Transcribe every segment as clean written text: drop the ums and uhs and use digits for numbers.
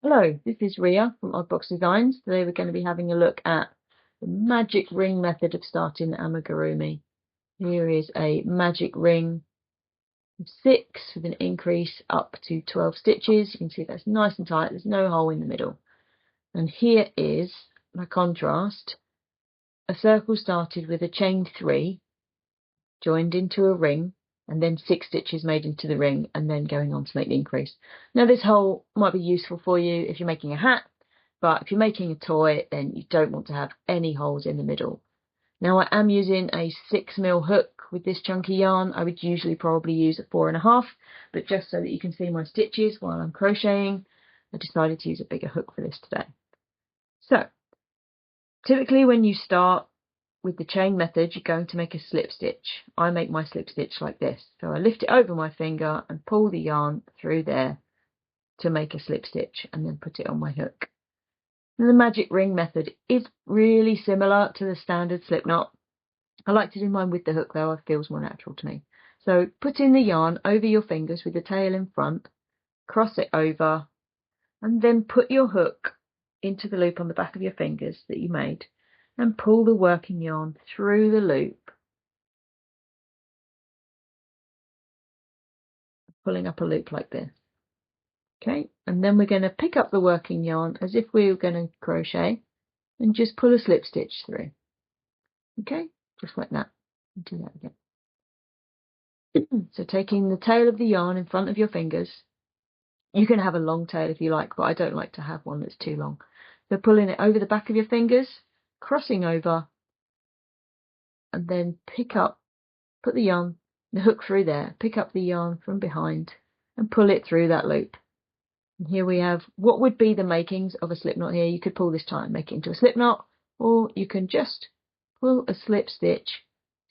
Hello, this is Ria from Oddbox Designs. Today we're going to be having a look at the magic ring method of starting amigurumi. Here is a magic ring of 6 with an increase up to 12 stitches. You can see that's nice and tight, there's no hole in the middle. And here is my contrast. A circle started with a chained 3, joined into a ring, and then 6 stitches made into the ring, and then going on to make the increase. Now this hole might be useful for you if you're making a hat, but if you're making a toy, then you don't want to have any holes in the middle. Now I am using a 6mm hook with this chunky yarn. I would usually probably use a 4.5, but just so that you can see my stitches while I'm crocheting, I decided to use a bigger hook for this today. So, typically when you start with the chain method, you're going to make a slip stitch. I make my slip stitch like this. So I lift it over my finger and pull the yarn through there to make a slip stitch, and then put it on my hook. And the magic ring method is really similar to the standard slip knot. I like to do mine with the hook though, it feels more natural to me. So put in the yarn over your fingers with the tail in front, cross it over, and then put your hook into the loop on the back of your fingers that you made, and pull the working yarn through the loop, pulling up a loop like this. Okay, and then we're going to pick up the working yarn as if we were going to crochet and just pull a slip stitch through. Okay, just like that. Do that again. So taking the tail of the yarn in front of your fingers, you can have a long tail if you like, but I don't like to have one that's too long. So pulling it over the back of your fingers, crossing over, and then put the yarn, the hook through there, pick up the yarn from behind and pull it through that loop. And here we have what would be the makings of a slip knot here. You could pull this tight and make it into a slip knot, or you can just pull a slip stitch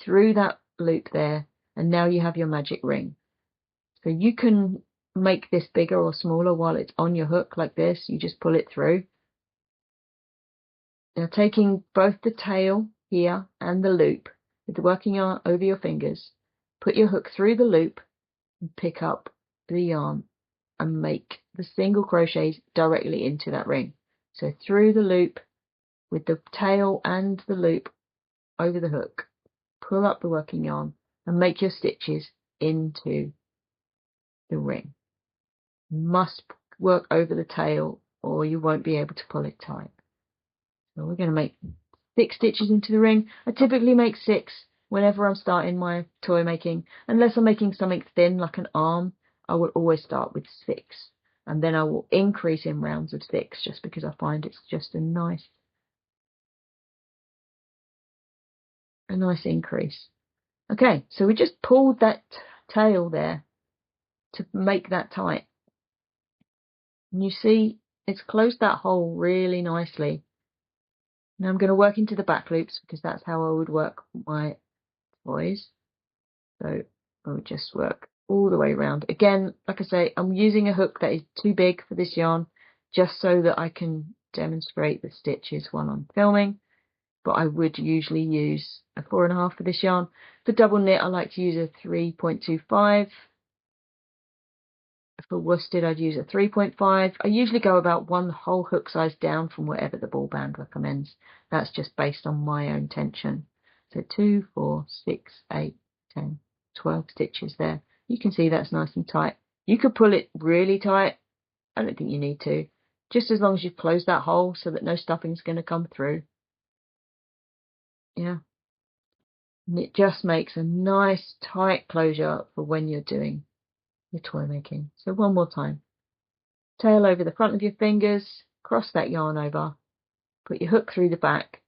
through that loop there, and now you have your magic ring. So you can make this bigger or smaller while it's on your hook like this. You just pull it through. Now taking both the tail here and the loop with the working yarn over your fingers, put your hook through the loop and pick up the yarn and make the single crochets directly into that ring. So through the loop with the tail and the loop over the hook, pull up the working yarn and make your stitches into the ring. You must work over the tail or you won't be able to pull it tight. So we're going to make 6 stitches into the ring. I typically make 6 whenever I'm starting my toy making. Unless I'm making something thin like an arm, I will always start with 6. And then I will increase in rounds of 6 just because I find it's just a nice increase. Okay, so we just pulled that tail there to make that tight. And you see it's closed that hole really nicely. Now I'm going to work into the back loops because that's how I would work my toys. So I would just work all the way around. Again, like I say, I'm using a hook that is too big for this yarn just so that I can demonstrate the stitches while I'm filming. But I would usually use a 4.5 for this yarn. For double knit, I like to use a 3.25. For worsted, I'd use a 3.5. I usually go about 1 whole hook size down from whatever the ball band recommends. That's just based on my own tension. So 2, 4, 6, 8, 10, 12 stitches there. You can see that's nice and tight. You could pull it really tight. I don't think you need to. Just as long as you've closed that hole so that no stuffing's going to come through. Yeah. And it just makes a nice tight closure for when you're doing your toy making. So one more time. Tail over the front of your fingers, cross that yarn over, put your hook through the back,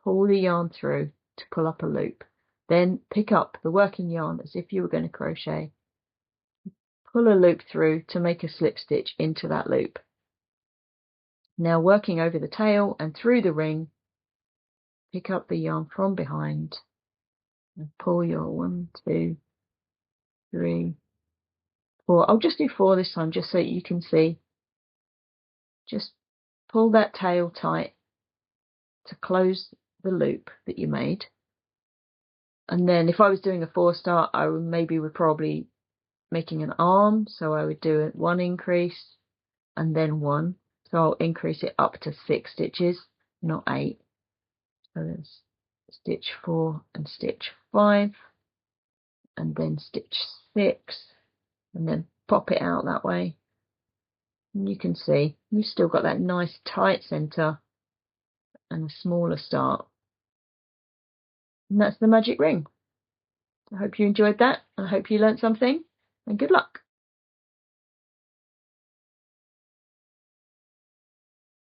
pull the yarn through to pull up a loop. Then pick up the working yarn as if you were going to crochet, pull a loop through to make a slip stitch into that loop. Now working over the tail and through the ring, pick up the yarn from behind and pull your 1, 2, 3, 4. I'll just do 4 this time just so you can see. Just pull that tail tight to close the loop that you made. And then if I was doing a 4-star, I would probably making an arm. So I would do 1 increase and then 1. So I'll increase it up to 6 stitches, not 8. So there's stitch 4 and stitch 5, and then stitch 6, and then pop it out that way. And you can see you've still got that nice tight center and a smaller start. And that's the magic ring. I hope you enjoyed that. I hope you learned something, and good luck.